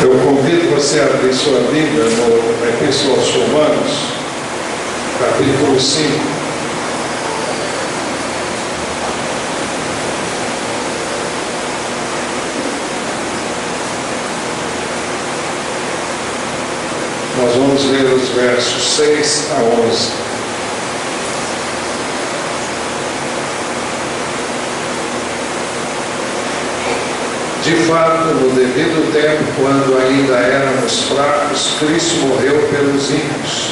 Eu convido você a abrir sua Bíblia no Epístola aos Romanos, capítulo 5. Nós vamos ler os versos 6 a 11. De fato, no devido tempo, quando ainda éramos fracos, Cristo morreu pelos ímpios.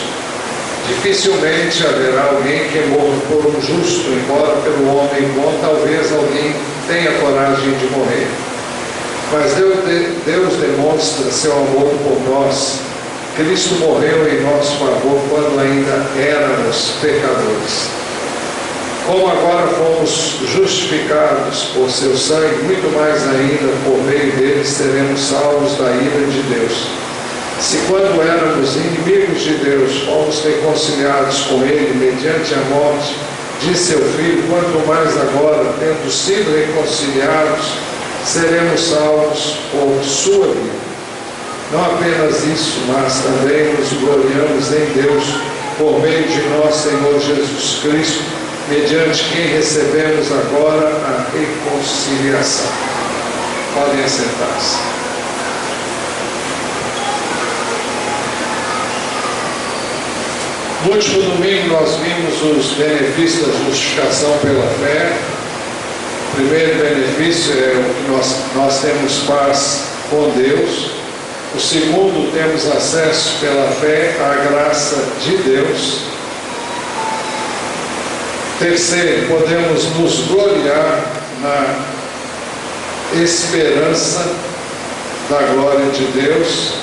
Dificilmente haverá alguém que morra por um justo, embora pelo homem bom talvez alguém tenha coragem de morrer. Mas Deus demonstra seu amor por nós. Cristo morreu em nosso favor quando ainda éramos pecadores. Como agora fomos justificados por seu sangue, muito mais ainda por meio dele seremos salvos da ira de Deus. Se quando éramos inimigos de Deus, fomos reconciliados com ele mediante a morte de seu Filho, quanto mais agora, tendo sido reconciliados, seremos salvos por sua vida. Não apenas isso, mas também nos gloriamos em Deus, por meio de nosso Senhor Jesus Cristo, mediante quem recebemos agora a reconciliação. Podem assentar-se. No último domingo nós vimos os benefícios da justificação pela fé. O primeiro benefício é o que nós temos paz com Deus. O segundo, temos acesso pela fé à graça de Deus. Terceiro, podemos nos gloriar na esperança da glória de Deus.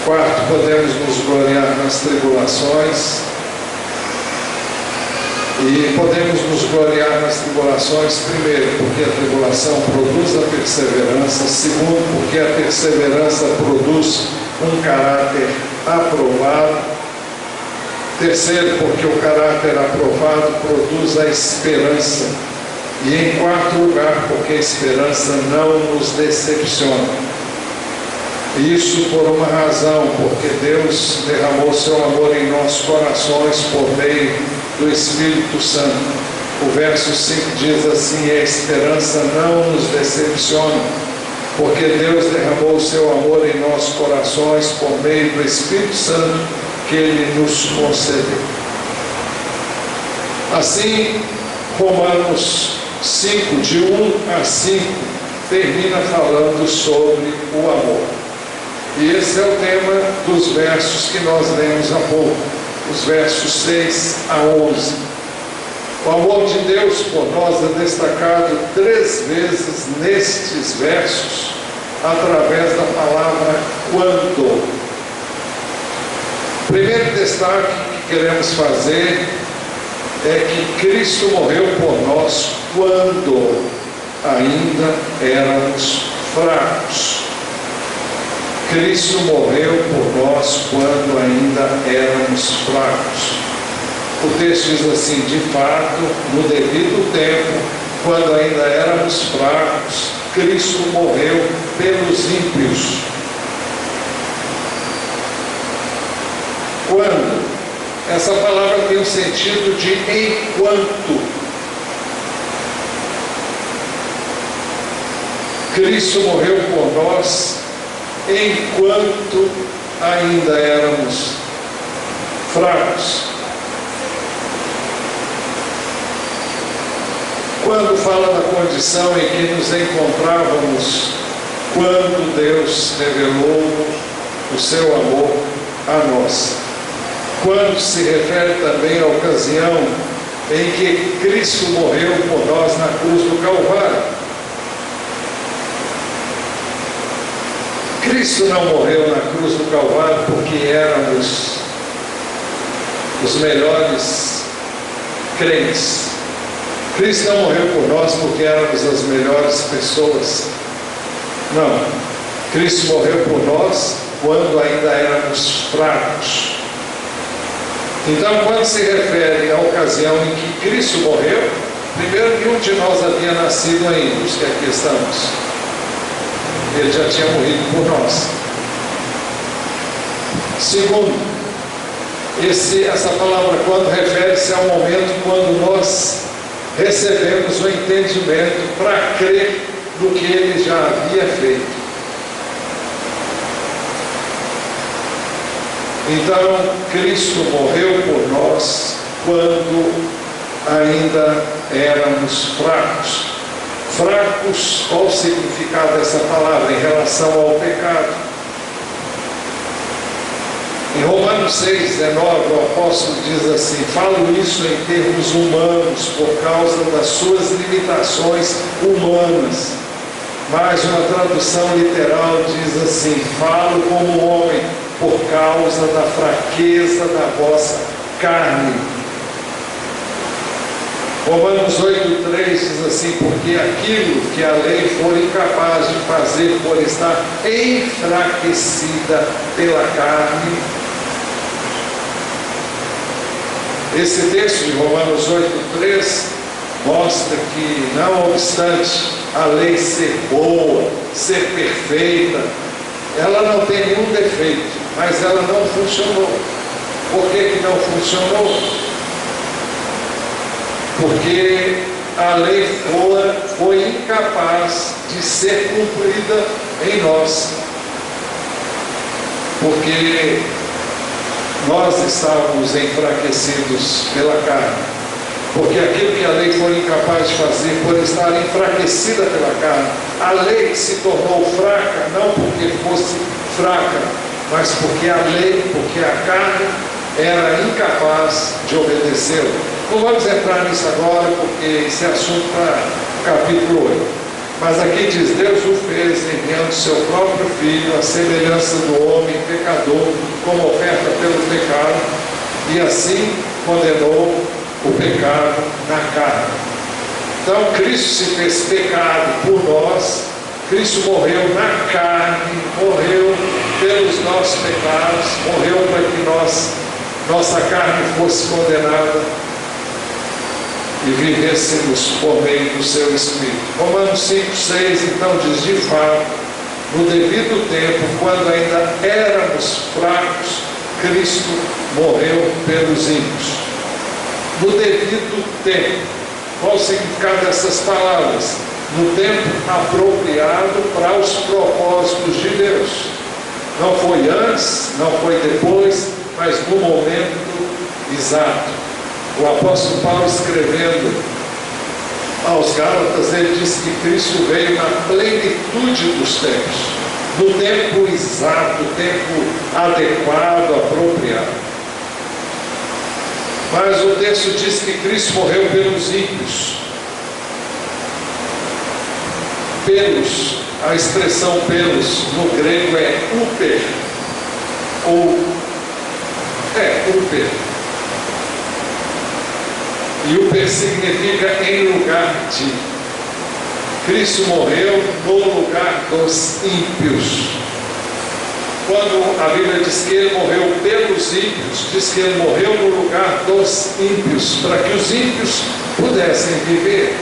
Quarto, podemos nos gloriar nas tribulações. E podemos nos gloriar nas tribulações, primeiro, porque a tribulação produz a perseverança. Segundo, porque a perseverança produz um caráter aprovado. Terceiro, porque o caráter aprovado produz a esperança. E em quarto lugar, porque a esperança não nos decepciona. Isso por uma razão, porque Deus derramou seu amor em nossos corações por meio do Espírito Santo. O verso 5 diz assim: a esperança não nos decepciona, porque Deus derramou o seu amor em nossos corações por meio do Espírito Santo que Ele nos concedeu. Assim, Romanos 5, de 1 a 5, termina falando sobre o amor. E esse é o tema dos versos que nós lemos há pouco, os versos 6 a 11. O amor de Deus por nós é destacado 3 vezes nestes versos, através da palavra quando. O primeiro destaque que queremos fazer é que Cristo morreu por nós quando ainda éramos fracos. Cristo morreu por nós quando ainda éramos fracos. O texto diz assim: de fato, no devido tempo, quando ainda éramos fracos, Cristo morreu pelos ímpios. Quando? Essa palavra tem o sentido de enquanto. Cristo morreu por nós enquanto ainda éramos fracos. Quando fala da condição em que nos encontrávamos quando Deus revelou o seu amor a nós. Quando se refere também à ocasião em que Cristo morreu por nós na cruz do Calvário. Cristo não morreu na cruz do Calvário porque éramos os melhores crentes. Cristo não morreu por nós porque éramos as melhores pessoas. Não. Cristo morreu por nós quando ainda éramos fracos. Então, quando se refere à ocasião em que Cristo morreu, Primeiro, nenhum de nós havia nascido ainda, os que aqui estamos. Ele já tinha morrido por nós. Segundo, essa palavra quando refere-se ao momento quando nós recebemos o entendimento para crer no que ele já havia feito. Então, Cristo morreu por nós quando ainda éramos fracos. Fracos, qual o significado dessa palavra em relação ao pecado? Em Romanos 6,19, o apóstolo diz assim: falo isso em termos humanos, por causa das suas limitações humanas. Mas uma tradução literal diz assim: falo como homem, por causa da fraqueza da vossa carne. Romanos 8,3 diz assim: porque aquilo que a lei for incapaz de fazer por estar enfraquecida pela carne. Esse texto de Romanos 8,3 mostra que, não obstante a lei ser boa, ser perfeita, ela não tem nenhum defeito, mas ela não funcionou. Por que não funcionou? Porque a lei foi incapaz de ser cumprida em nós. Porque nós estávamos enfraquecidos pela carne. Porque aquilo que a lei foi incapaz de fazer por estar enfraquecida pela carne, a lei se tornou fraca, não porque fosse fraca, mas porque a lei, porque a carne era incapaz de obedecê-la. Não vamos entrar nisso agora, porque esse é assunto para o capítulo 8. Mas aqui diz: Deus o fez enviando seu próprio Filho, à semelhança do homem pecador, como oferta pelo pecado, e assim condenou o pecado na carne. Então Cristo se fez pecado por nós, Cristo morreu na carne, morreu pelos nossos pecados, morreu para que nossa carne fosse condenada e vivêssemos por meio do seu Espírito. Romanos 5,6 então diz: de fato, no devido tempo, quando ainda éramos fracos, Cristo morreu pelos ímpios. No devido tempo. Qual o significado dessas palavras? No tempo apropriado para os propósitos de Deus. Não foi antes, não foi depois, mas no momento exato. O apóstolo Paulo, escrevendo aos Gálatas, ele diz que Cristo veio na plenitude dos tempos, no tempo exato, no tempo adequado, apropriado. Mas o texto diz que Cristo morreu pelos ímpios. Pelos, a expressão pelos no grego é uper, uper. E uper significa em lugar de. Cristo morreu no lugar dos ímpios. Quando a Bíblia diz que ele morreu pelos ímpios, diz que ele morreu no lugar dos ímpios, para que os ímpios pudessem viver.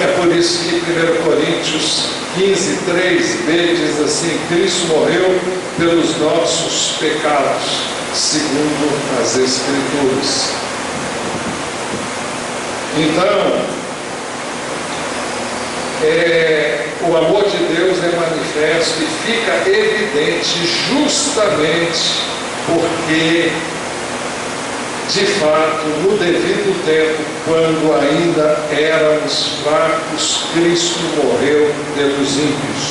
É por isso que 1 Coríntios 15:3b diz assim: Cristo morreu pelos nossos pecados, segundo as Escrituras. Então, o amor de Deus é manifesto e fica evidente justamente porque, de fato, no devido tempo, quando ainda éramos fracos, Cristo morreu pelos ímpios.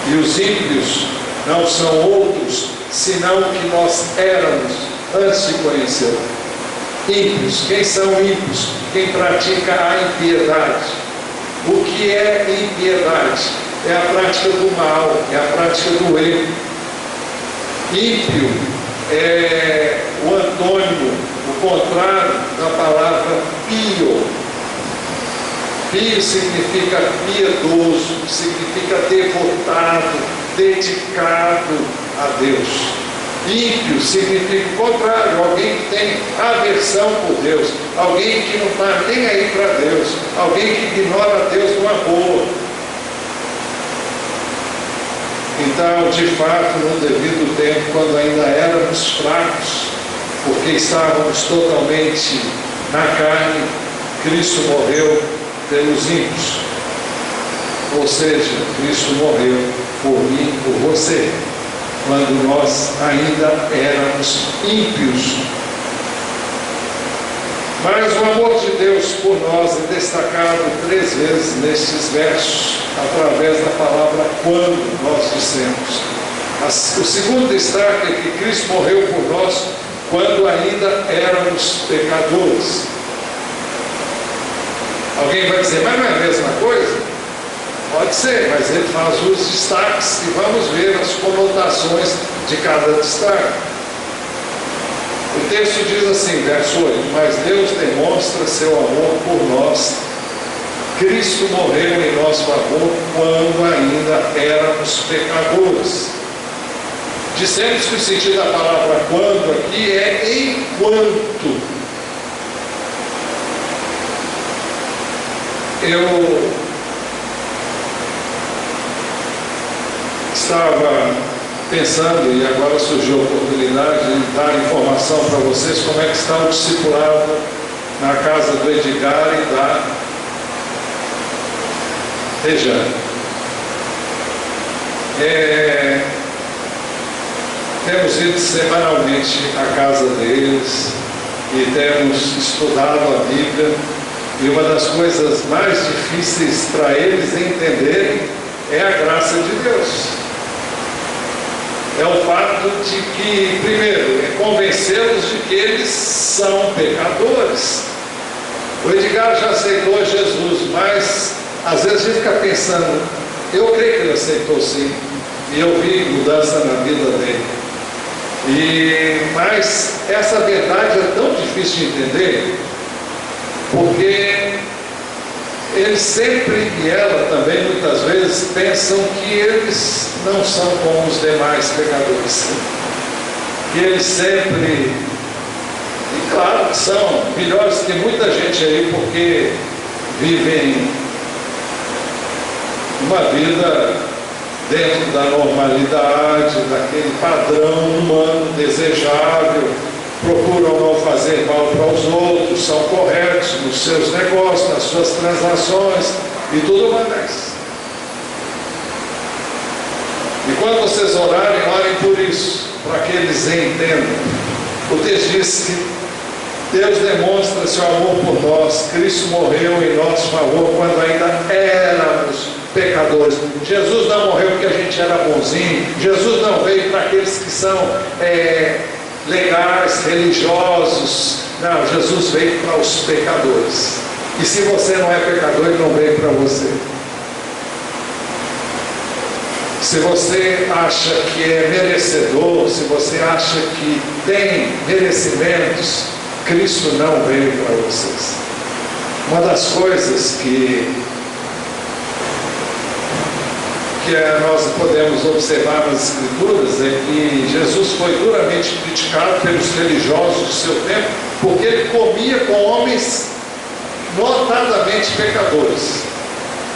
E os ímpios não são outros, senão o que nós éramos antes de conhecê-lo. Ímpios, quem são ímpios? Quem pratica a impiedade. O que é impiedade? É a prática do mal, é a prática do erro. Ímpio é o antônimo, o contrário da palavra pio. Pio significa piedoso, significa devotado, dedicado a Deus. Ímpio significa o contrário, alguém que tem aversão por Deus, alguém que não está nem aí para Deus, alguém que ignora Deus numa boa. Então, de fato, no devido tempo, quando ainda éramos fracos, porque estávamos totalmente na carne, Cristo morreu pelos ímpios. Ou seja, Cristo morreu por mim e por você, quando nós ainda éramos ímpios. Mas o amor de Deus por nós é destacado 3 vezes nestes versos, através da palavra quando nós dissemos. O segundo destaque é que Cristo morreu por nós quando ainda éramos pecadores. Alguém vai dizer, mas não é a mesma coisa? Pode ser, mas ele faz os destaques e vamos ver as conotações de cada destaque. O texto diz assim, verso 8: mas Deus demonstra seu amor por nós. Cristo morreu em nosso favor quando ainda éramos pecadores. Dissemos que o sentido da palavra quando aqui é enquanto. Eu estava pensando, e agora surgiu a oportunidade de dar informação para vocês como é que está o discipulado na casa do Edgar e da Rejane. Temos ido semanalmente à casa deles e temos estudado a Bíblia, e uma das coisas mais difíceis para eles entenderem é a graça de Deus. É o fato de que, primeiro, é convencê-los de que eles são pecadores. O Edgar já aceitou Jesus, mas às vezes a gente fica pensando, eu creio que ele aceitou sim, e eu vi mudança na vida dele. Mas essa verdade é tão difícil de entender, porque eles sempre, e ela também muitas vezes, pensam que eles não são como os demais pecadores. Que eles sempre, e claro que são melhores que muita gente aí, porque vivem uma vida dentro da normalidade, daquele padrão humano desejável, procuram não fazer mal para os outros, são corretos nos seus negócios, nas suas transações e tudo mais. E quando vocês orarem, orem por isso, para que eles entendam. O texto diz que Deus demonstra seu amor por nós. Cristo morreu em nosso favor quando ainda éramos pecadores. Jesus não morreu porque a gente era bonzinho. Jesus não veio para aqueles que são legais, religiosos. Não, Jesus veio para os pecadores. E se você não é pecador, ele não veio para você. Se você acha que é merecedor, se você acha que tem merecimentos, Cristo não veio para vocês. Uma das coisas que nós podemos observar nas Escrituras é que Jesus foi duramente criticado pelos religiosos do seu tempo, porque ele comia com homens notadamente pecadores,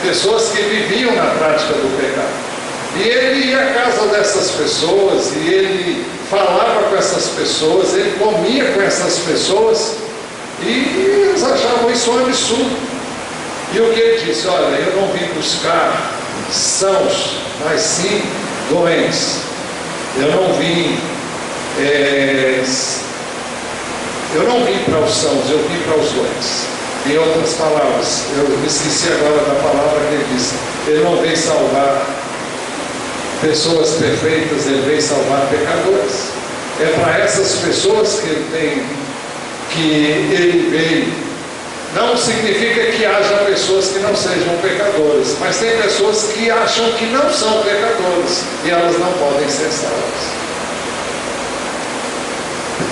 pessoas que viviam na prática do pecado. E ele ia à casa dessas pessoas, e ele falava com essas pessoas, ele comia com essas pessoas, e eles achavam isso um absurdo. E o que ele disse? Olha, eu não vim buscar sãos, mas sim doentes. Eu não vim para os sãos, eu vim para os doentes. Em outras palavras, eu me esqueci agora da palavra que ele disse, ele não veio salvar pessoas perfeitas, ele veio salvar pecadores. É para essas pessoas que ele veio. Não significa que haja pessoas que não sejam pecadores, mas tem pessoas que acham que não são pecadores e elas não podem ser salvas.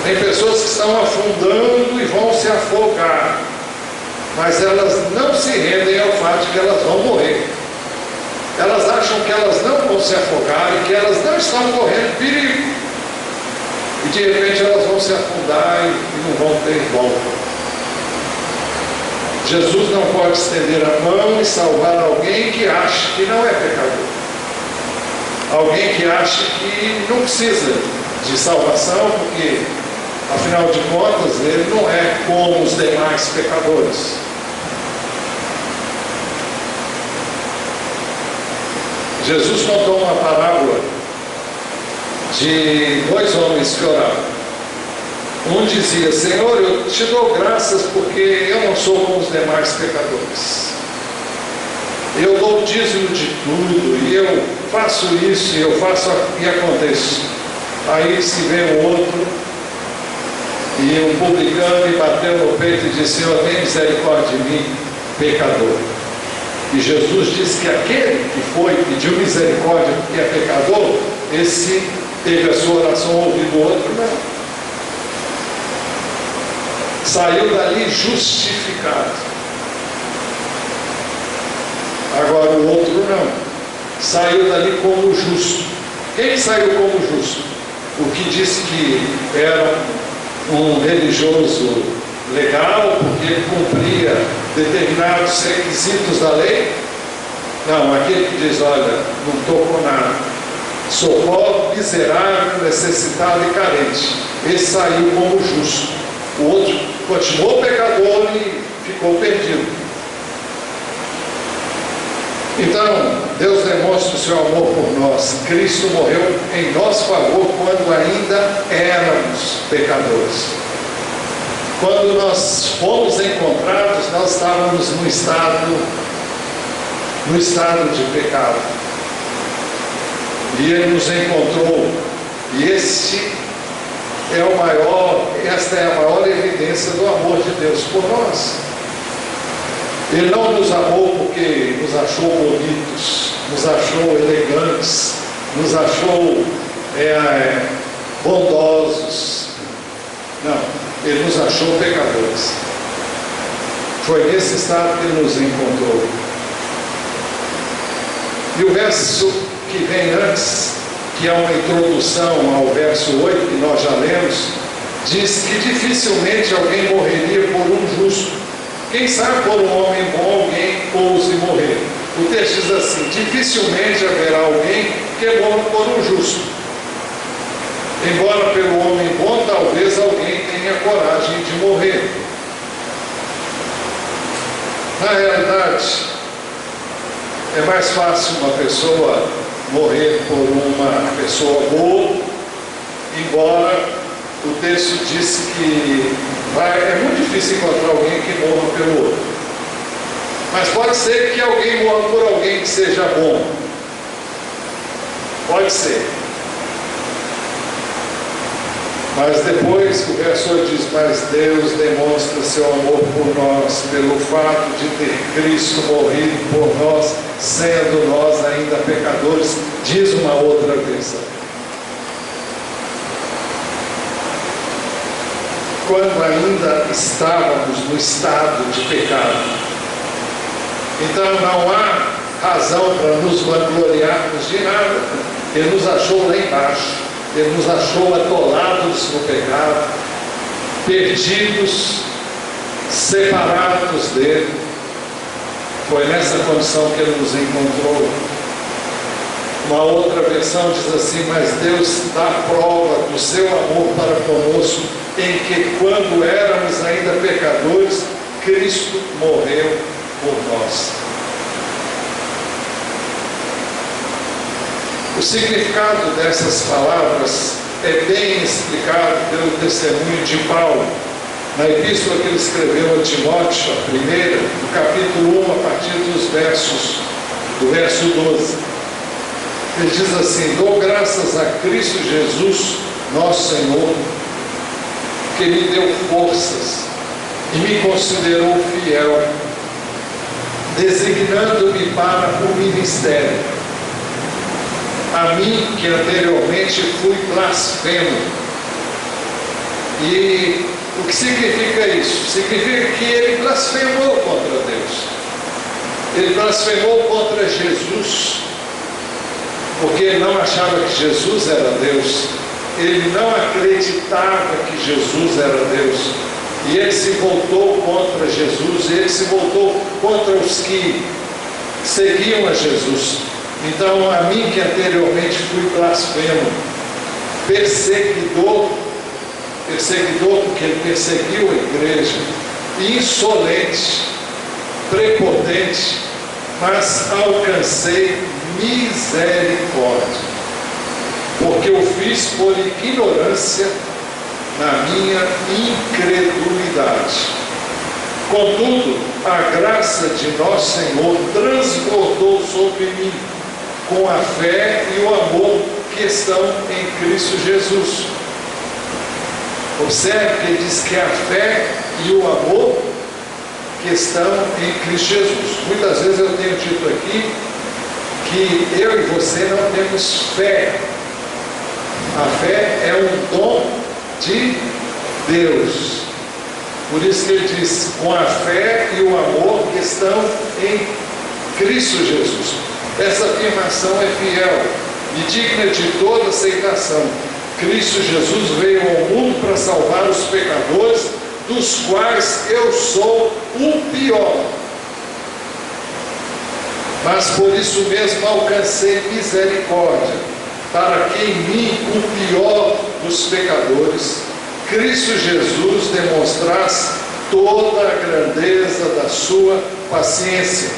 Tem pessoas que estão afundando e vão se afogar, mas elas não se rendem ao fato de que elas vão morrer. Elas acham que elas não vão se afogar e que elas não estão correndo perigo. E de repente elas vão se afundar e não vão ter volta. Jesus não pode estender a mão e salvar alguém que acha que não é pecador. Alguém que acha que não precisa de salvação, porque, afinal de contas, ele não é como os demais pecadores. Jesus contou uma parábola de dois homens que oravam. Um dizia: Senhor, eu te dou graças porque eu não sou como os demais pecadores. Eu dou o dízimo de tudo, e eu faço isso, e eu faço e aconteço. Aí se vê um outro, e um publicano, e bateu no peito e disse: Senhor, tem misericórdia de mim, pecador. E Jesus disse que aquele que foi e pediu misericórdia porque é pecador, esse teve a sua oração ouvida, o outro não. Saiu dali justificado. Agora o outro não. Saiu dali como justo. Quem saiu como justo? O que disse que era um religioso legal, porque cumpria determinados requisitos da lei? Não, aquele que diz: olha, não estou com nada, sou pobre, miserável, necessitado e carente. Esse saiu como justo. O outro continuou pecador e ficou perdido. Então, Deus demonstra o seu amor por nós. Cristo morreu em nosso favor quando ainda éramos pecadores. Quando nós fomos encontrados, nós estávamos no estado de pecado. E Ele nos encontrou. E esta é a maior evidência do amor de Deus por nós. Ele não nos amou porque nos achou bonitos, nos achou elegantes, nos achou bondosos. Não, Ele nos achou pecadores. Foi nesse estado que Ele nos encontrou. E o verso que vem antes, que é uma introdução ao verso 8 que nós já lemos, diz que dificilmente alguém morreria por um justo. Quem sabe por um homem bom alguém ouse morrer. O texto diz assim: dificilmente haverá alguém que morra por um justo. Embora pelo homem bom talvez alguém tenha coragem de morrer. Na realidade, é mais fácil uma pessoa morrer por uma pessoa boa, embora o texto diz que é muito difícil encontrar alguém que morra pelo outro. Mas pode ser que alguém morra por alguém que seja bom. Pode ser. Mas depois o verso 8 diz: mas Deus demonstra seu amor por nós pelo fato de ter Cristo morrido por nós, sendo nós ainda pecadores. Diz uma outra versão: quando ainda estávamos no estado de pecado. Então não há razão para nos vangloriarmos de nada. Ele nos achou lá embaixo. Ele nos achou atolados no pecado, perdidos, separados dele. Foi nessa condição que Ele nos encontrou. Uma outra versão diz assim: mas Deus dá prova do seu amor para conosco, em que quando éramos ainda pecadores, Cristo morreu por nós. O significado dessas palavras é bem explicado pelo testemunho de Paulo, na epístola que ele escreveu a Timóteo, a primeira, no capítulo 1, a partir do verso 12. Ele diz assim: dou graças a Cristo Jesus, nosso Senhor, que me deu forças e me considerou fiel, designando-me para o ministério. A mim, que anteriormente fui blasfemo. E o que significa isso? Significa que ele blasfemou contra Deus. Ele blasfemou contra Jesus, porque ele não achava que Jesus era Deus. ele não acreditava que Jesus era Deus. E ele se voltou contra Jesus, e ele se voltou contra os que seguiam a Jesus. Então, a mim que anteriormente fui blasfemo, perseguidor porque ele perseguiu a igreja, insolente, prepotente, mas alcancei misericórdia, porque eu fiz por ignorância na minha incredulidade. Contudo, a graça de nosso Senhor transbordou sobre mim com a fé e o amor que estão em Cristo Jesus. Observe que ele diz que a fé e o amor que estão em Cristo Jesus. Muitas vezes eu tenho dito aqui que eu e você não temos fé. A fé é um dom de Deus. Por isso que ele diz, com a fé e o amor que estão em Cristo Jesus. Essa afirmação é fiel e digna de toda aceitação. Cristo Jesus veio ao mundo para salvar os pecadores, dos quais eu sou o pior. Mas por isso mesmo alcancei misericórdia, para que em mim, o pior dos pecadores, Cristo Jesus demonstrasse toda a grandeza da sua paciência,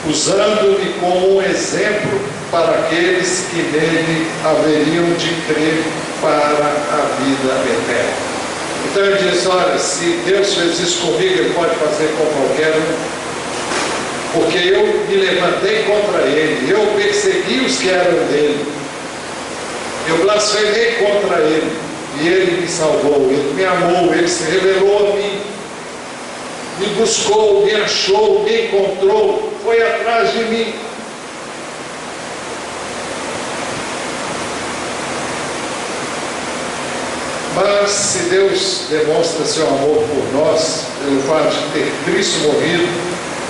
usando-me como um exemplo para aqueles que nele haveriam de crer para a vida eterna. Então ele diz, olha, se Deus fez isso comigo, ele pode fazer com qualquer um, porque eu me levantei contra ele, eu persegui os que eram dele, eu blasfemei contra ele, e ele me salvou, ele me amou, ele se revelou a mim, me buscou, me achou, me encontrou, foi atrás de mim. Mas se Deus demonstra seu amor por nós, pelo fato de ter Cristo morrido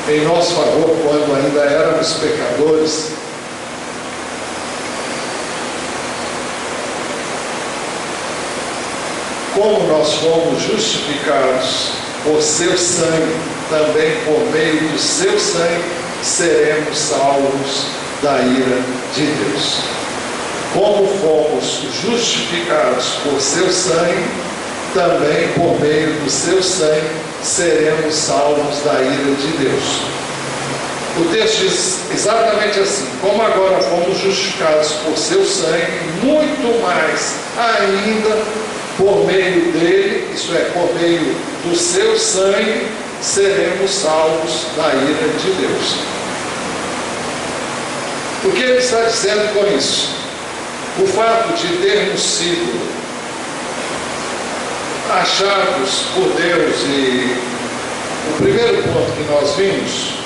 em nosso favor quando ainda éramos pecadores, como nós fomos justificados por seu sangue, também por meio do seu sangue seremos salvos da ira de Deus. Como fomos justificados por seu sangue, também por meio do seu sangue seremos salvos da ira de Deus. O texto diz exatamente assim: como agora fomos justificados por seu sangue, muito mais ainda por meio dele, isto é, por meio do seu sangue, seremos salvos da ira de Deus. O que ele está dizendo com isso? O fato de termos sido achados por Deus, e o primeiro ponto que nós vimos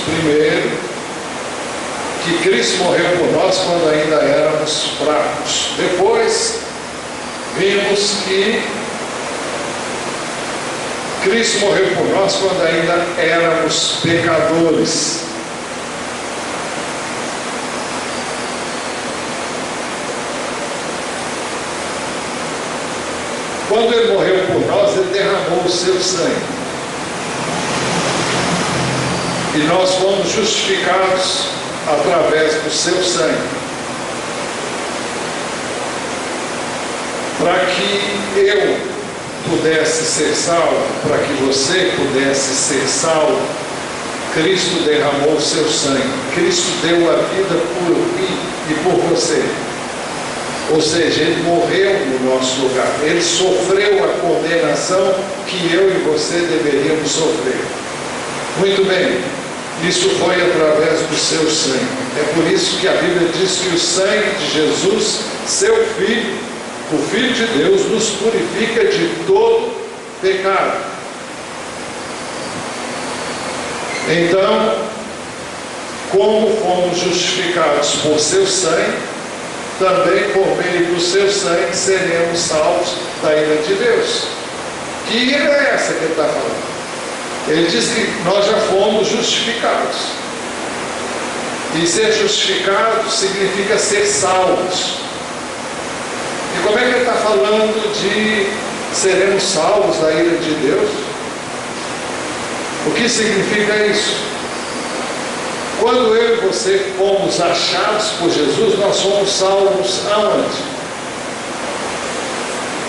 primeiro que Cristo morreu por nós quando ainda éramos fracos. Depois vimos que Cristo morreu por nós quando ainda éramos pecadores. Quando ele morreu por nós, ele derramou o seu sangue. E nós fomos justificados através do seu sangue. Para que eu pudesse ser salvo, para que você pudesse ser salvo, Cristo derramou o seu sangue. Cristo deu a vida por mim e por você. Ou seja, ele morreu no nosso lugar. Ele sofreu a condenação que eu e você deveríamos sofrer. Muito bem, isso foi através do seu sangue. É por isso que a Bíblia diz que o sangue de Jesus, seu Filho, o Filho de Deus, nos purifica de todo pecado. Então, como fomos justificados por seu sangue, também por meio do seu sangue seremos salvos da ira de Deus. Que ira é essa que ele está falando? Ele diz que nós já fomos justificados. E ser justificado significa ser salvos. E como é que ele está falando de seremos salvos da ira de Deus? O que significa isso? Quando eu e você fomos achados por Jesus, nós somos salvos aonde?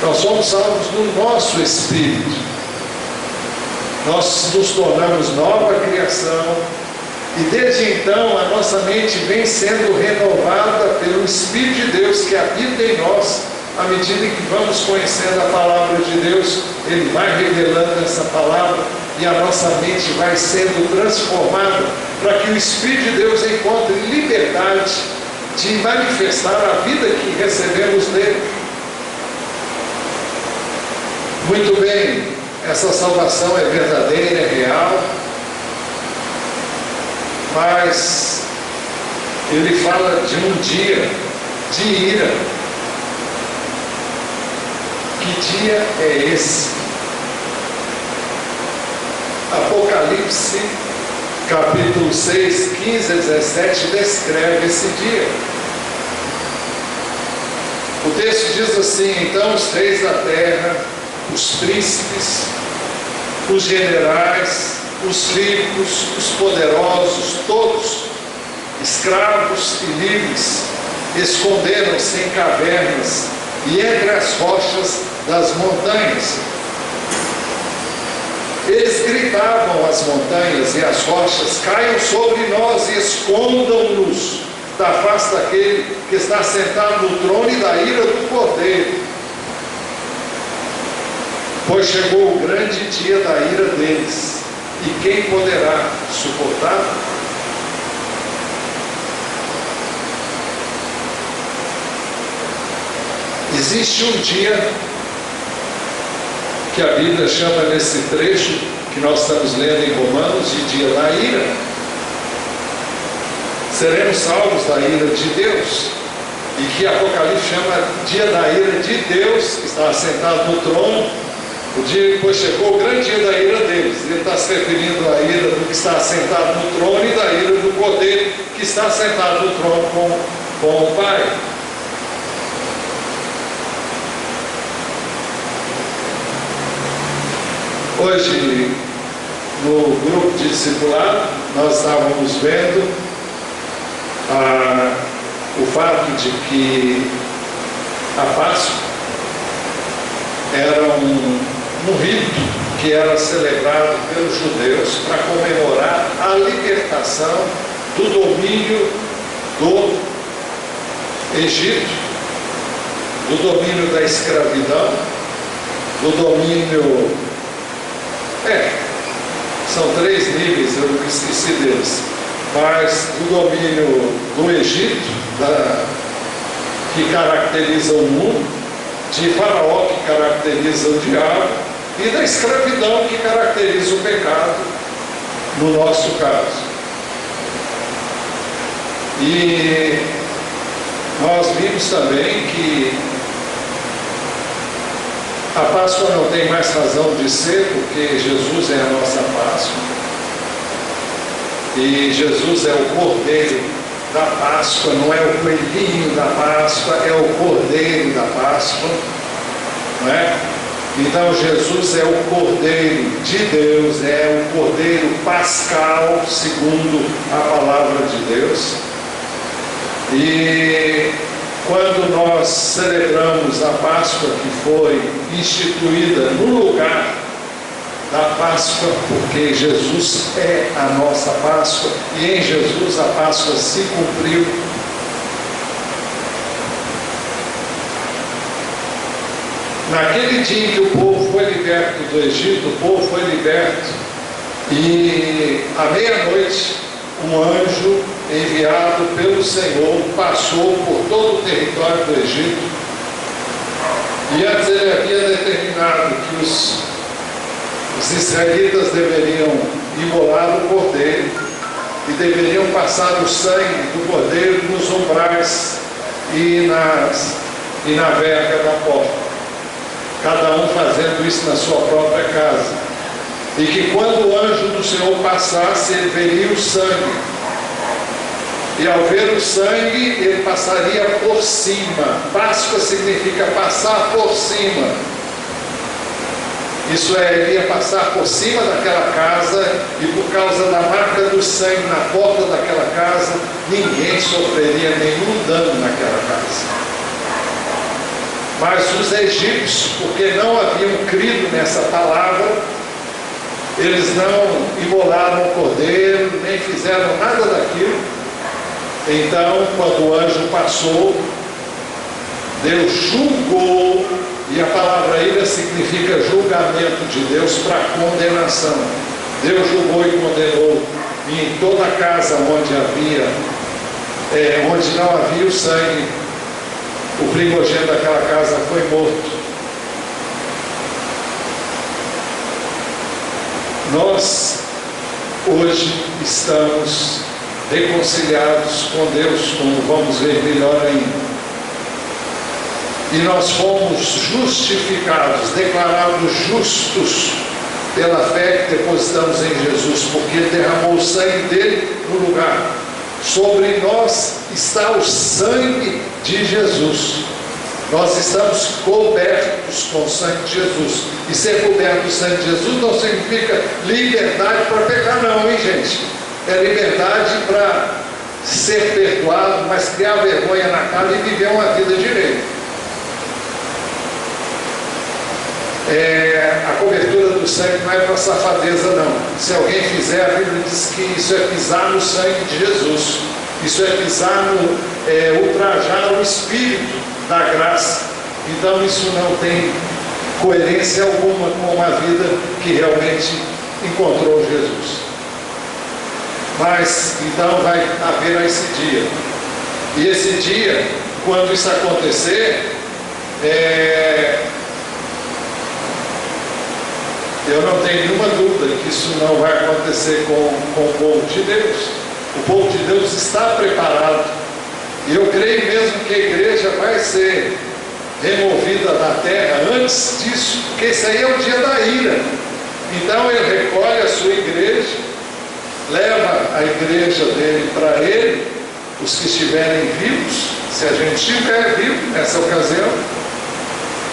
Nós somos salvos no nosso espírito. Nós nos tornamos nova criação e desde então a nossa mente vem sendo renovada pelo Espírito de Deus que habita em nós. À medida que vamos conhecendo a palavra de Deus, Ele vai revelando essa palavra e a nossa mente vai sendo transformada para que o Espírito de Deus encontre liberdade de manifestar a vida que recebemos dele. Muito bem, essa salvação é verdadeira, é real, mas ele fala de um dia de ira. Que dia é esse? Apocalipse, capítulo 6, 15 a 17, descreve esse dia. O texto diz assim: então os reis da terra, os príncipes, os generais, os ricos, os poderosos, todos, escravos e livres, esconderam-se em cavernas e entre as rochas das montanhas. Eles gritavam às montanhas e às rochas: caiam sobre nós e escondam-nos da face daquele que está sentado no trono e da ira do Cordeiro. Pois chegou o grande dia da ira deles, e quem poderá suportar? Existe um dia que a Bíblia chama nesse trecho que nós estamos lendo em Romanos de dia da ira. Seremos salvos da ira de Deus, e que Apocalipse chama dia da ira de Deus, que está assentado no trono. O dia depois chegou o grande dia da ira deles. Ele está se referindo à ira do que está assentado no trono e da ira do Cordeiro que está assentado no trono com o Pai. Hoje, no grupo de discipulado, nós estávamos vendo o fato de que a Páscoa era um rito que era celebrado pelos judeus para comemorar a libertação do domínio do Egito, do domínio da escravidão, do domínio... são 3 níveis, eu esqueci deles, mas do domínio do Egito, que caracteriza o mundo, de Faraó, que caracteriza o diabo, e da escravidão, que caracteriza o pecado, no nosso caso. E nós vimos também que a Páscoa não tem mais razão de ser, porque Jesus é a nossa Páscoa. E Jesus é o Cordeiro da Páscoa, não é o coelhinho da Páscoa, é o Cordeiro da Páscoa, não é? Então Jesus é o Cordeiro de Deus, é o Cordeiro pascal, segundo a palavra de Deus. E quando nós celebramos a Páscoa, que foi instituída no lugar da Páscoa, porque Jesus é a nossa Páscoa, e em Jesus a Páscoa se cumpriu. Naquele dia em que o povo foi liberto do Egito, o povo foi liberto, e à meia-noite um anjo enviado pelo Senhor passou por todo o território do Egito, e antes ele havia determinado que os israelitas deveriam imolar o cordeiro e deveriam passar o sangue do cordeiro nos umbrais e na verga da porta, cada um fazendo isso na sua própria casa, e que quando o anjo do Senhor passasse, ele veria o sangue E ao ver o sangue, ele passaria por cima. Páscoa significa passar por cima. Isso é, ele ia passar por cima daquela casa, e por causa da marca do sangue na porta daquela casa, ninguém sofreria nenhum dano naquela casa. Mas os egípcios, porque não haviam crido nessa palavra, eles não imolaram o cordeiro, nem fizeram nada daquilo. Então, quando o anjo passou, Deus julgou, e a palavra ira significa julgamento de Deus para condenação. Deus julgou e condenou, e em toda a casa onde não havia o sangue, o primogênito daquela casa foi morto. Nós hoje estamos reconciliados com Deus, como vamos ver melhor ainda. E nós fomos justificados, declarados justos pela fé que depositamos em Jesus, porque Ele derramou o sangue dele no lugar. Sobre nós está o sangue de Jesus. Nós estamos cobertos com o sangue de Jesus. E ser coberto com o sangue de Jesus não significa liberdade para pecar, não, hein, gente? É liberdade para ser perdoado, mas criar vergonha na cara e viver uma vida direita. A cobertura do sangue não é para safadeza, não. Se alguém fizer, a Bíblia diz que isso é pisar no sangue de Jesus. Isso é pisar ultrajar o Espírito da graça. Então isso não tem coerência alguma com uma vida que realmente encontrou Jesus. Mas então vai haver esse dia. E esse dia, quando isso acontecer, eu não tenho nenhuma dúvida que isso não vai acontecer com o povo de Deus. O povo de Deus está preparado. E eu creio mesmo que a igreja vai ser removida da terra antes disso, porque esse aí é o dia da ira. Então ele recolhe a sua igreja, leva a igreja dele para ele, os que estiverem vivos, se a gente estiver vivo nessa ocasião,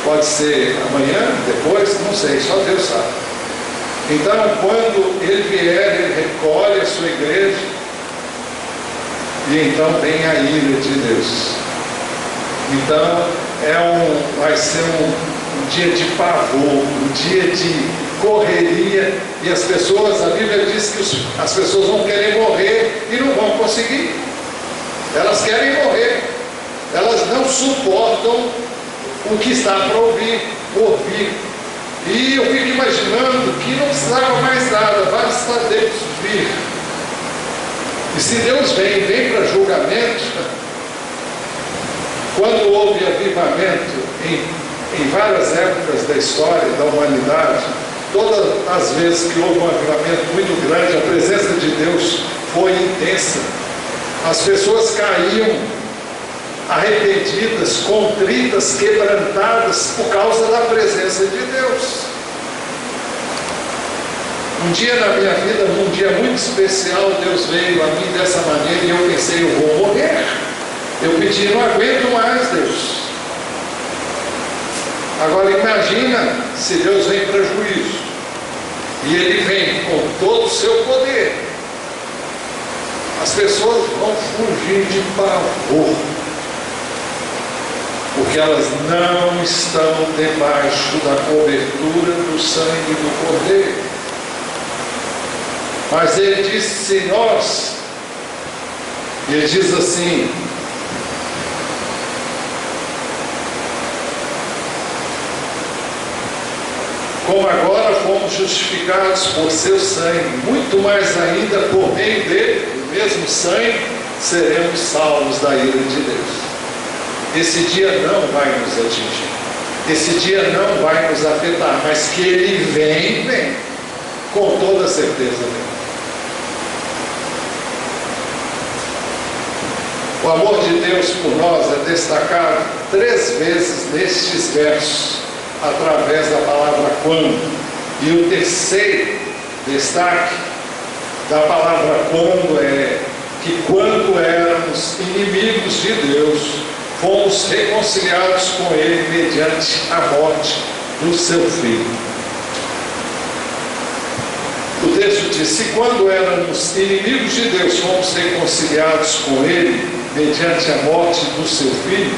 pode ser amanhã, depois, não sei, só Deus sabe. Então, quando ele vier, ele recolhe a sua igreja, e então vem a ira de Deus. Então, vai ser um dia de pavor, um dia de correria, e as pessoas, a Bíblia diz que as pessoas vão querer morrer e não vão conseguir. Elas querem morrer, elas não suportam o que está por vir. E eu fico imaginando que não precisava mais nada, basta Deus vir. E se Deus vem para julgamento, quando houve avivamento em várias épocas da história da humanidade, todas as vezes que houve um avivamento muito grande, a presença de Deus foi intensa. As pessoas caíam arrependidas, contritas, quebrantadas por causa da presença de Deus. Um dia na minha vida, num dia muito especial, Deus veio a mim dessa maneira e eu pensei, eu vou morrer. Eu pedi, não aguento mais, Deus. Agora imagina se Deus vem para juízo, e Ele vem com todo o seu poder. As pessoas vão fugir de pavor, porque elas não estão debaixo da cobertura do sangue do Cordeiro. Mas ele disse, se nós, ele diz assim, como agora fomos justificados por seu sangue, muito mais ainda por meio dele, o mesmo sangue, seremos salvos da ira de Deus. Esse dia não vai nos atingir, esse dia não vai nos afetar, mas que ele vem, com toda certeza vem. O amor de Deus por nós é destacado 3 vezes nestes versos, através da palavra quando. E o terceiro destaque da palavra quando é que quando éramos inimigos de Deus, fomos reconciliados com Ele mediante a morte do seu Filho. O texto diz: se quando éramos inimigos de Deus, fomos reconciliados com Ele mediante a morte do seu Filho,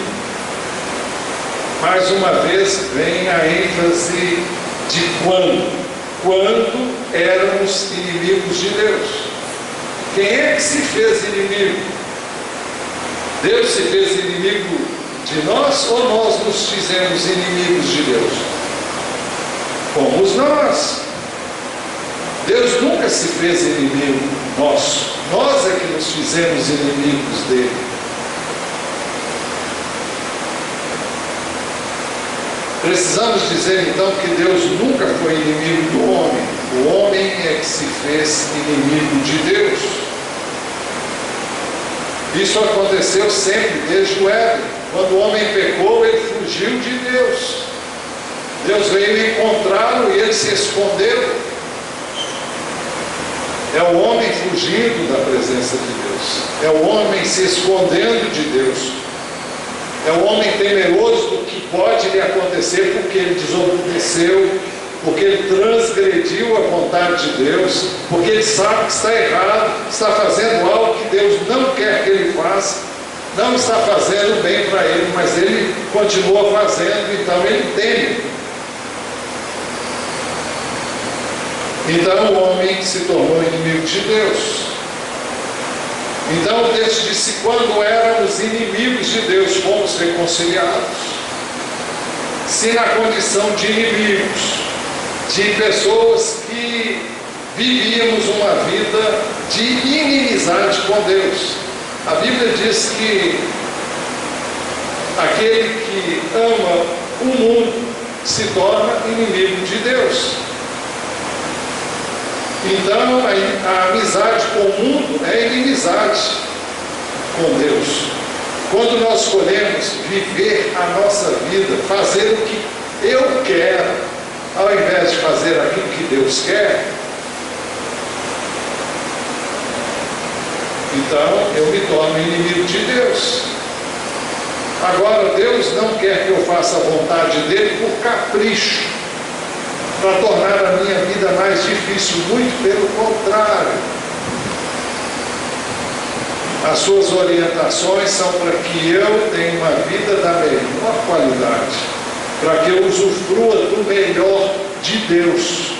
mais uma vez vem a ênfase de quando éramos inimigos de Deus. Quem é que se fez inimigo? Deus se fez inimigo de nós ou nós nos fizemos inimigos de Deus? Fomos nós. Deus nunca se fez inimigo nosso. Nós é que nos fizemos inimigos dele. Precisamos dizer então que Deus nunca foi inimigo do homem. O homem é que se fez inimigo de Deus. Isso aconteceu sempre, desde o Éden. Quando o homem pecou, ele fugiu de Deus. Deus veio encontrá-lo e ele se escondeu. É o homem fugindo da presença de Deus. É o homem se escondendo de Deus. É o homem temeroso do que pode lhe acontecer porque ele desobedeceu, porque ele transgrediu a vontade de Deus, porque ele sabe que está errado, está fazendo algo que Deus não quer que ele faça, não está fazendo bem para ele, mas ele continua fazendo, então ele teme. Então o homem se tornou inimigo de Deus. Então o texto disse: quando éramos inimigos de Deus, fomos reconciliados. Se na condição de inimigos, de pessoas que vivíamos uma vida de inimizade com Deus, a Bíblia diz que aquele que ama o mundo se torna inimigo de Deus. Então a amizade com o mundo é inimizade com Deus. Quando nós escolhemos viver a nossa vida, fazer o que eu quero, ao invés de fazer aquilo que Deus quer, então eu me torno inimigo de Deus. Agora Deus não quer que eu faça a vontade dele por capricho, para tornar a minha vida mais difícil, muito pelo contrário. As suas orientações são para que eu tenha uma vida da melhor qualidade, para que eu usufrua do melhor de Deus.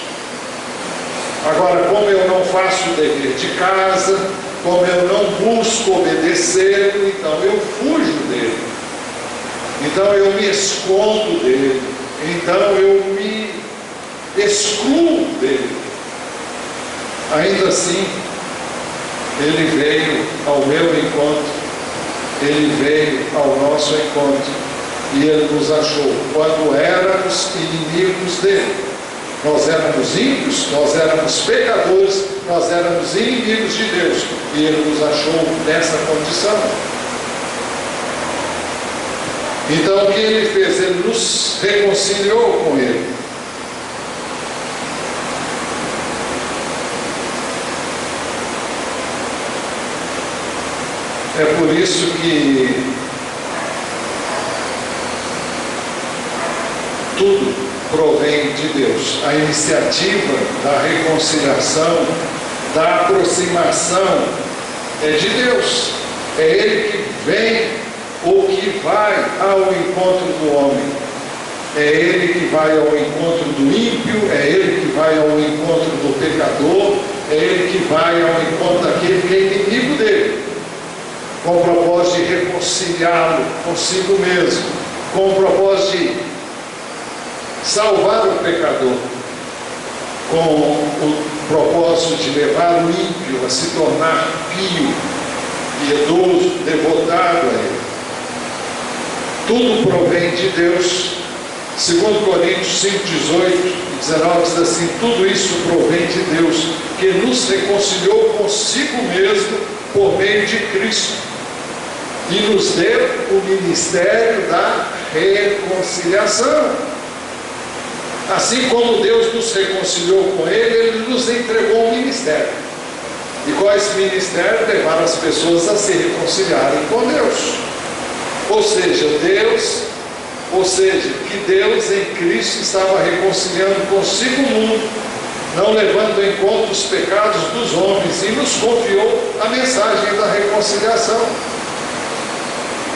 Agora, como eu não faço o dever de casa, como eu não busco obedecê-lo, então eu fujo dele, então eu me escondo dele, então eu me excluo dele. Ainda assim, ele veio ao meu encontro, ele veio ao nosso encontro e ele nos achou quando éramos inimigos dele. Nós éramos ímpios, nós éramos pecadores, nós éramos inimigos de Deus e ele nos achou nessa condição. Então o que ele fez? Ele nos reconciliou com ele. É por isso que tudo provém de Deus. A iniciativa da reconciliação, da aproximação é de Deus. É Ele que vem ou que vai ao encontro do homem. É Ele que vai ao encontro do ímpio, é Ele que vai ao encontro do pecador, é Ele que vai ao encontro daquele que é inimigo dele, com o propósito de reconciliá-lo consigo mesmo, com o propósito de salvar o pecador, com o propósito de levar o ímpio a se tornar pio, piedoso, devotado a ele. Tudo provém de Deus. 2 Coríntios 5, 18 e 19 diz assim: tudo isso provém de Deus, que nos reconciliou consigo mesmo por meio de Cristo e nos deu o ministério da reconciliação. Assim como Deus nos reconciliou com Ele, Ele nos entregou o ministério. E qual é esse ministério? Levar as pessoas a se reconciliarem com Deus. Ou seja, que Deus em Cristo estava reconciliando consigo o mundo, não levando em conta os pecados dos homens, e nos confiou a mensagem da reconciliação.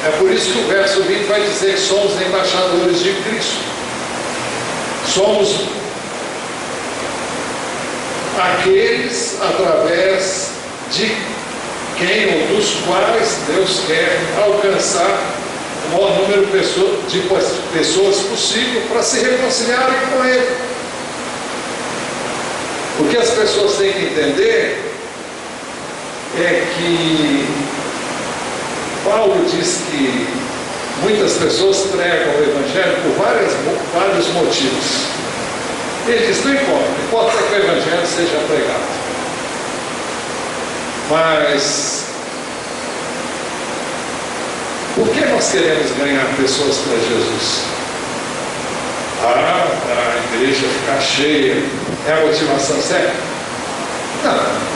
É por isso que o verso 20 vai dizer que somos embaixadores de Cristo. Somos aqueles através de quem ou dos quais Deus quer alcançar o maior número de pessoas possível para se reconciliarem com Ele. O que as pessoas têm que entender é que Paulo diz que muitas pessoas pregam o Evangelho por vários motivos. Ele diz, não importa que o Evangelho seja pregado. Mas por que nós queremos ganhar pessoas para Jesus? Para a igreja ficar cheia. É a motivação certa? Não.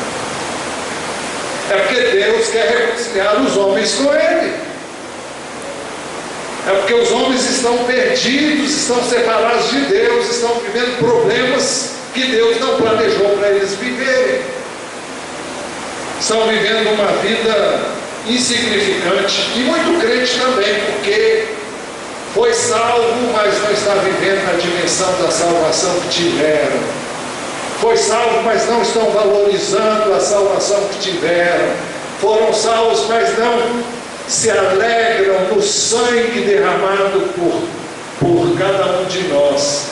É porque Deus quer reconciliar os homens com Ele. É porque os homens estão perdidos, estão separados de Deus, estão vivendo problemas que Deus não planejou para eles viverem. Estão vivendo uma vida insignificante, e muito crente também, porque foi salvo, mas não está vivendo na dimensão da salvação que tiveram. Foi salvo, mas não estão valorizando a salvação que tiveram. Foram salvos, mas não se alegram no sangue derramado por cada um de nós.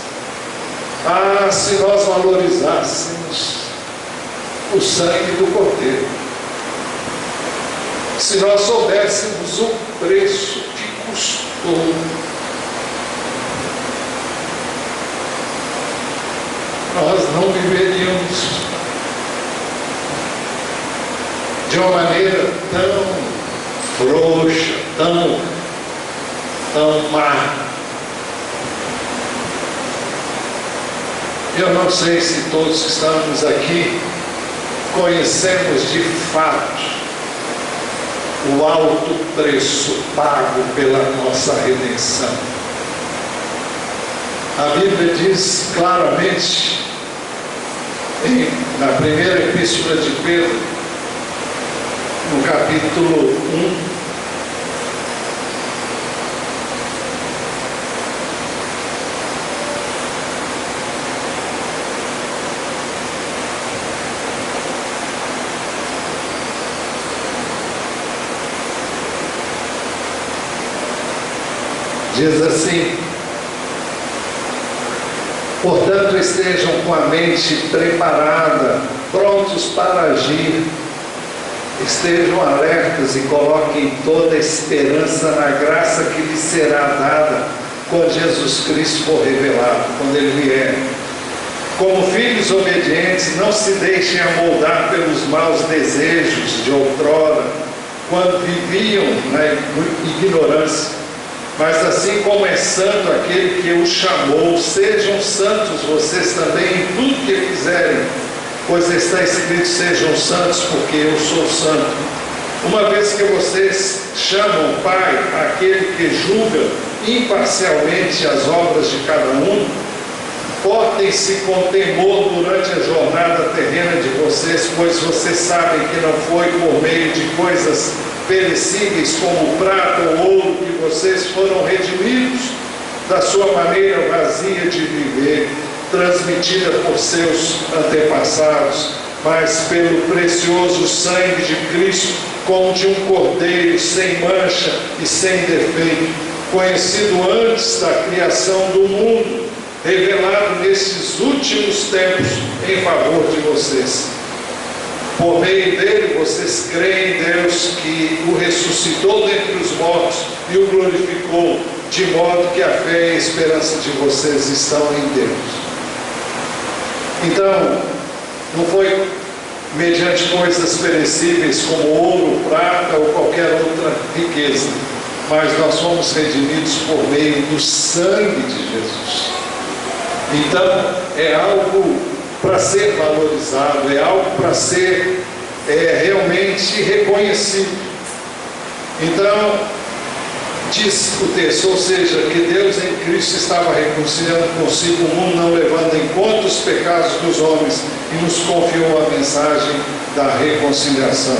Ah, se nós valorizássemos o sangue do Cordeiro, se nós soubéssemos o preço que custou, nós não viveríamos de uma maneira tão frouxa, tão má. Eu não sei se todos que estamos aqui conhecemos de fato o alto preço pago pela nossa redenção. A Bíblia diz claramente, na primeira epístola de Pedro, no capítulo 1, diz assim: portanto, estejam com a mente preparada, prontos para agir, estejam alertas e coloquem toda a esperança na graça que lhes será dada quando Jesus Cristo for revelado, quando Ele vier. Como filhos obedientes, não se deixem amoldar pelos maus desejos de outrora, quando viviam na ignorância. Mas assim como é santo aquele que o chamou, sejam santos vocês também em tudo que fizerem, pois está escrito: sejam santos, porque eu sou santo. Uma vez que vocês chamam Pai aquele que julga imparcialmente as obras de cada um, portem-se com temor durante a jornada terrena de vocês, pois vocês sabem que não foi por meio de coisas perecíveis como prata ou ouro que vocês foram redimidos da sua maneira vazia de viver, transmitida por seus antepassados, mas pelo precioso sangue de Cristo, como de um cordeiro sem mancha e sem defeito, conhecido antes da criação do mundo, revelado nesses últimos tempos em favor de vocês. Por meio dele, vocês creem em Deus, que o ressuscitou dentre os mortos e o glorificou, de modo que a fé e a esperança de vocês estão em Deus. Então, não foi mediante coisas perecíveis como ouro, prata ou qualquer outra riqueza, mas nós fomos redimidos por meio do sangue de Jesus. Então, é algo para ser valorizado, é algo para ser realmente reconhecido. Então, diz o texto, ou seja, que Deus em Cristo estava reconciliando consigo o mundo, não levando em conta os pecados dos homens, e nos confiou a mensagem da reconciliação.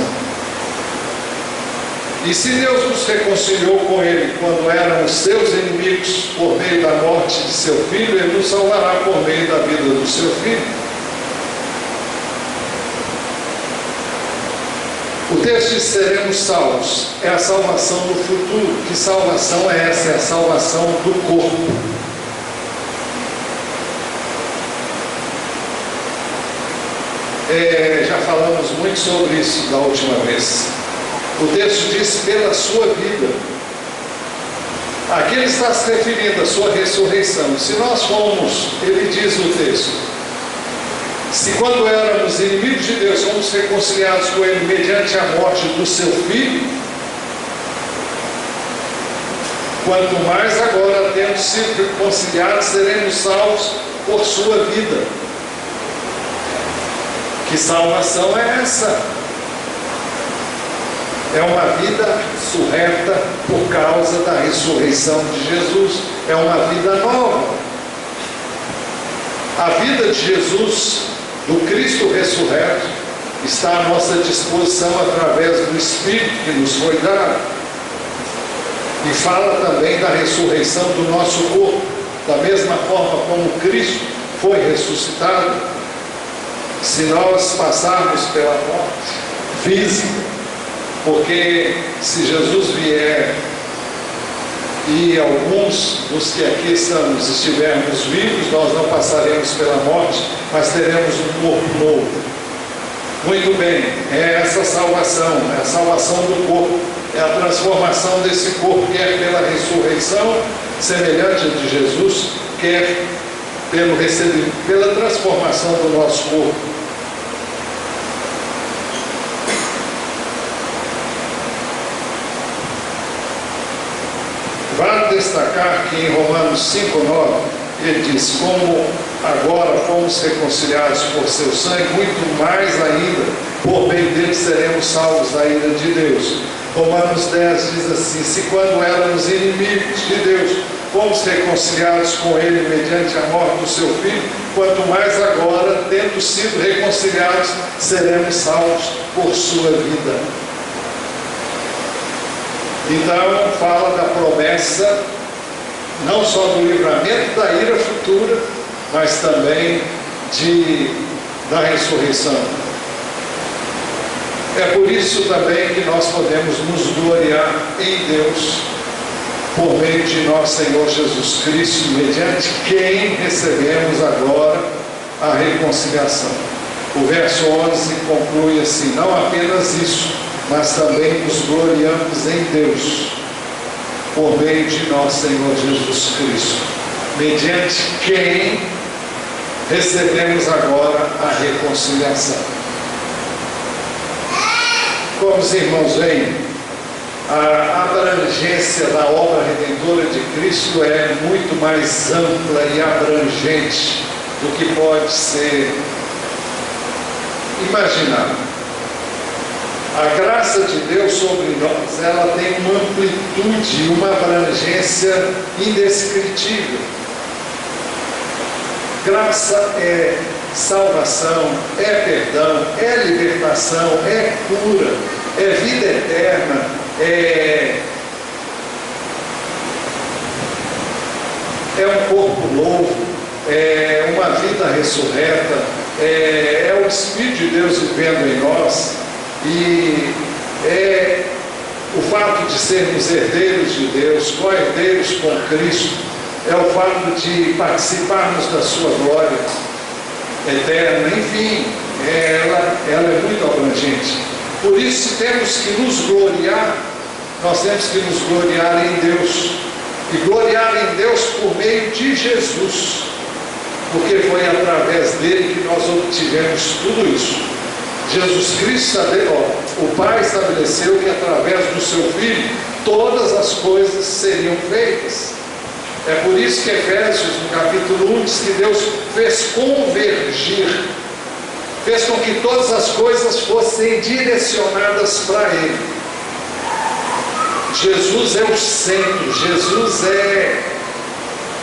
E se Deus nos reconciliou com Ele quando éramos seus inimigos por meio da morte de seu Filho, Ele nos salvará por meio da vida do seu Filho. O texto diz: seremos salvos. É a salvação do futuro. Que salvação é essa? É a salvação do corpo. Já falamos muito sobre isso da última vez. O texto diz: pela sua vida. Aqui ele está se referindo à sua ressurreição. Se nós fomos, ele diz no texto, se quando éramos inimigos de Deus, fomos reconciliados com Ele mediante a morte do seu Filho, quanto mais agora, tendo sido reconciliados, seremos salvos por sua vida. Que salvação é essa? É uma vida ressurreta por causa da ressurreição de Jesus. É uma vida nova. A vida de Jesus, do Cristo ressurreto, está à nossa disposição através do Espírito que nos foi dado. E fala também da ressurreição do nosso corpo, da mesma forma como Cristo foi ressuscitado. Se nós passarmos pela morte física, porque se Jesus vier e alguns dos que aqui estamos estivermos vivos, nós não passaremos pela morte, mas teremos um corpo novo. Muito bem, é essa salvação, é a salvação do corpo, é a transformação desse corpo, quer pela ressurreição semelhante a de Jesus, quer pela transformação do nosso corpo. Vale destacar que em Romanos 5,9 ele diz: como agora fomos reconciliados por seu sangue, muito mais ainda por meio dele seremos salvos da ira de Deus. Romanos 10 diz assim: se quando éramos inimigos de Deus, fomos reconciliados com ele mediante a morte do seu Filho, quanto mais agora, tendo sido reconciliados, seremos salvos por sua vida. Então, fala da promessa, não só do livramento da ira futura, mas também da ressurreição. É por isso também que nós podemos nos gloriar em Deus, por meio de nosso Senhor Jesus Cristo, mediante quem recebemos agora a reconciliação. O verso 11 conclui assim: não apenas isso, mas também nos gloriamos em Deus, por meio de nosso Senhor Jesus Cristo, mediante quem recebemos agora a reconciliação. Como os irmãos veem, a abrangência da obra redentora de Cristo é muito mais ampla e abrangente do que pode ser imaginado. A graça de Deus sobre nós, ela tem uma amplitude, uma abrangência indescritível. Graça é salvação, é perdão, é libertação, é cura, é vida eterna, é um corpo novo, é uma vida ressurreta, é o Espírito de Deus vivendo em nós. E é o fato de sermos herdeiros de Deus, co-herdeiros com Cristo, é o fato de participarmos da sua glória eterna, enfim, ela é muito abrangente. Por isso, se temos que nos gloriar, nós temos que nos gloriar em Deus, e gloriar em Deus por meio de Jesus, porque foi através dele que nós obtivemos tudo isso. Jesus Cristo, o Pai estabeleceu que através do seu Filho todas as coisas seriam feitas. É por isso que Efésios, no capítulo 1, diz que Deus fez convergir fez com que todas as coisas fossem direcionadas para Ele. Jesus é o centro, Jesus é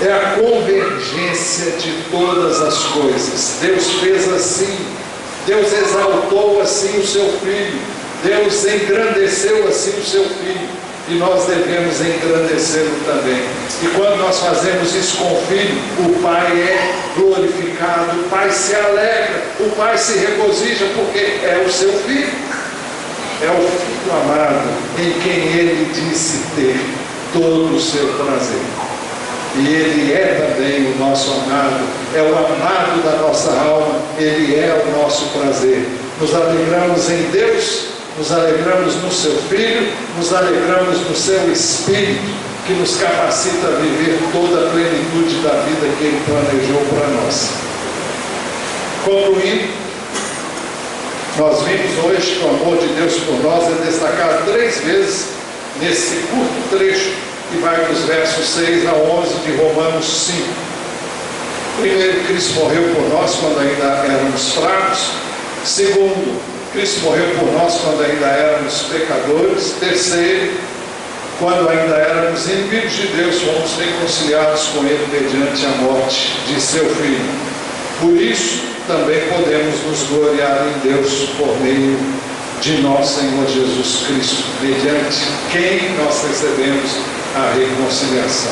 a convergência de todas as coisas. Deus fez assim, Deus exaltou assim o seu Filho, Deus engrandeceu assim o seu Filho, e nós devemos engrandecê-lo também. E quando nós fazemos isso com o Filho, o Pai é glorificado, o Pai se alegra, o Pai se regozija, porque é o seu Filho, é o Filho amado, em quem Ele disse ter todo o seu prazer. E Ele é também o nosso amado, é o amado da nossa alma, Ele é o nosso prazer. Nos alegramos em Deus, nos alegramos no seu Filho, nos alegramos no seu Espírito, que nos capacita a viver toda a plenitude da vida que Ele planejou para nós. Concluindo, nós vimos hoje que o amor de Deus por nós é destacado 3 vezes nesse curto trecho que vai dos versos 6 a 11 de Romanos 5. Primeiro, Cristo morreu por nós quando ainda éramos fracos. Segundo, Cristo morreu por nós quando ainda éramos pecadores. Terceiro, quando ainda éramos inimigos de Deus, fomos reconciliados com Ele mediante a morte de seu Filho. Por isso, também podemos nos gloriar em Deus por meio de nosso Senhor Jesus Cristo, mediante quem nós recebemos a reconciliação.